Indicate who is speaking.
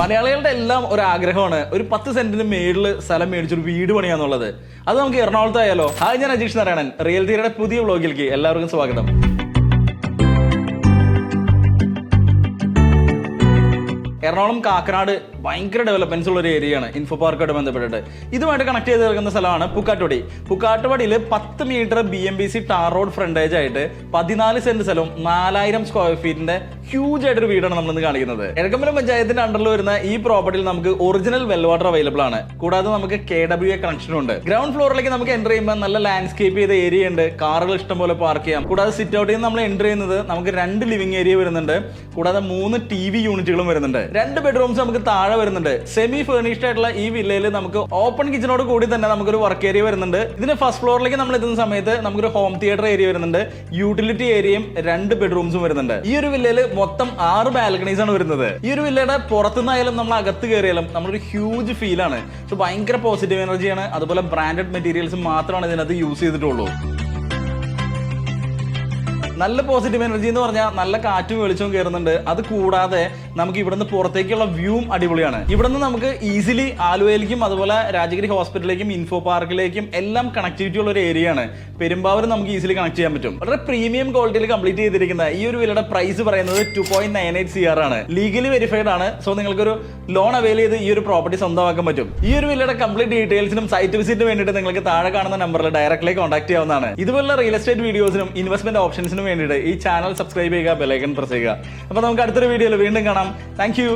Speaker 1: മലയാളികളുടെ എല്ലാം ഒരു ആഗ്രഹമാണ് ഒരു 10 സെന്റിന് മേളിൽ സ്ഥലം മേടിച്ചൊരു വീട് പണിയാന്നുള്ളത്. അത് നമുക്ക് എറണാകുളത്തായാലോ? ഹായ്, ഞാൻ അജീഷ് നാരായണൻ. റിയൽ തിയറിയുടെ പുതിയ വ്ളോഗിലേക്ക് എല്ലാവർക്കും സ്വാഗതം. എറണാകുളം കാക്കനാട് ഭയങ്കര ഡെവലപ്മെന്റ്സ് ഉള്ള ഒരു ഏരിയയാണ് ഇൻഫോ പാർക്കായിട്ട് ബന്ധപ്പെട്ടിട്ട്. ഇതുമായിട്ട് കണക്ട് ചെയ്ത് നിൽക്കുന്ന സ്ഥലമാണ് പുക്കാട്ടുപടി. പുക്കാട്ടുപടിയിൽ 10 metre BMBC tar road frontage ആയിട്ട് 14 സെന്റ് സ്ഥലവും 4000 സ്ക്വയർ ഫീറ്റിന്റെ ഹ്യൂജ് ആയിട്ടൊരു വീടാണ് നമ്മളിന്ന് കാണിക്കുന്നത്. എഴക്കമ്പലം പഞ്ചായത്തിന്റെ അണ്ടറിൽ വരുന്ന ഈ പ്രോപ്പർട്ടിയിൽ നമുക്ക് ഒറിജിനൽ വെൽ വാട്ടർ അവൈലബിൾ ആണ്. കൂടാതെ നമുക്ക് KWA കണക്ഷനും ഉണ്ട്. ഗ്രൗണ്ട് ഫ്ലോറിലേക്ക് നമുക്ക് എൻ്റർ ചെയ്യുമ്പോൾ നല്ല ലാൻഡ്സ്കേപ്പ് ചെയ്ത ഏരിയ ഉണ്ട്. കാറുകൾ ഇഷ്ടം പോലെ പാർക്ക് ചെയ്യാം. കൂടാതെ സിറ്റ് ഔട്ടിൽ നിന്ന് നമ്മൾ എൻ്റർ ചെയ്യുന്നത് നമുക്ക് 2 ലിവിംഗ് ഏരിയ വരുന്നുണ്ട്. കൂടാതെ 3 TV യൂണിറ്റുകളും വരുന്നുണ്ട്. 2 ബെഡ്റൂംസ് നമുക്ക് താഴെ വരുന്നുണ്ട്. സെമി ഫേർണിഷ്ഡ് ആയിട്ടുള്ള ഈ വില്ലയിൽ നമുക്ക് ഓപ്പൺ കിച്ചണോട് കൂടി തന്നെ നമുക്കൊരു വർക്ക് ഏരിയ വരുന്നുണ്ട്. ഇതിന്റെ ഫസ്റ്റ് ഫ്ലോറിലേക്ക് നമ്മൾ എത്തുന്ന സമയത്ത് നമുക്കൊരു ഹോം തിയേറ്റർ ഏരിയ വരുന്നുണ്ട്. യൂട്ടിലിറ്റി ഏരിയയും 2 ബെഡ്റൂംസും വരുന്നുണ്ട്. ഈ ഒരു വില്ലയിൽ മൊത്തം 6 ബാൽക്കണീസ് ആണ് വരുന്നത്. ഈ ഒരു വില്ലയുടെ പുറത്തുനിന്നായാലും നമ്മൾ അകത്ത് കയറിയാലും നമ്മളൊരു ഹ്യൂജ് ഫീൽ ആണ്. സോ ഭയങ്കര പോസിറ്റീവ് എനർജിയാണ്. അതുപോലെ ബ്രാൻഡഡ് മെറ്റീരിയൽസ് മാത്രമാണ് ഇതിനകത്ത് യൂസ് ചെയ്തിട്ടുള്ളൂ. നല്ല പോസിറ്റീവ് എനർജി എന്ന് പറഞ്ഞാൽ നല്ല കാറ്റും വെളിച്ചവും കയറുന്നുണ്ട്. അത് കൂടാതെ നമുക്ക് ഇവിടുന്ന് പുറത്തേക്കുള്ള വ്യൂവും അടിപൊളിയാണ്. ഇവിടുന്ന് നമുക്ക് ഈസിലി ആലുവയിലേക്കും അതുപോലെ രാജഗിരി ഹോസ്പിറ്റലിലേക്കും ഇൻഫോ പാർക്കിലേക്കും എല്ലാം കണക്ടിവിറ്റി ഉള്ള ഒരു ഏരിയ ആണ്. പെരുമ്പാവൂർ നമുക്ക് ഈസിലി കണക്ട് ചെയ്യാൻ പറ്റും. വളരെ പ്രീമിയം ക്വാളിറ്റിയിൽ കംപ്ലീറ്റ് ചെയ്തിരിക്കുന്ന ഈ ഒരു വിലയുടെ പ്രൈസ് പറയുന്നത് 2.98 CR ആണ്. ലീഗലി വെരിഫൈഡ് ആണ്. സോ നിങ്ങൾക്കൊരു ലോൺ അവൈൽ ചെയ്ത് ഈ ഒരു പ്രോപ്പർട്ടി സ്വന്തമാക്കാൻ പറ്റും. ഈ ഒരു വിലയുടെ കംപ്ലീറ്റ് ഡീറ്റെയിൽസിനും സൈറ്റ് വിസിറ്റിന് വേണ്ടിയിട്ട് നിങ്ങൾക്ക് താഴെ കാണുന്ന നമ്പറിൽ ഡയറക്റ്റ്ലി കോൺടാക്ട് ചെയ്യാവുന്നതാണ്. ഇതുപോലുള്ള റിയൽ എസ്റ്റേറ്റ് വീഡിയോസിനും ഇൻവെസ്റ്റ്മെന്റ് ഓപ്ഷൻസിനും വേണ്ടിയിട്ട് ഈ ചാനൽ സബ്സ്ക്രൈബ് ചെയ്യുക, ബെൽ ഐക്കൺ പ്രസ് ചെയ്യുക. അപ്പോൾ നമുക്ക് അടുത്തൊരു വീഡിയോയിൽ വീണ്ടും കാണാം. Thank you.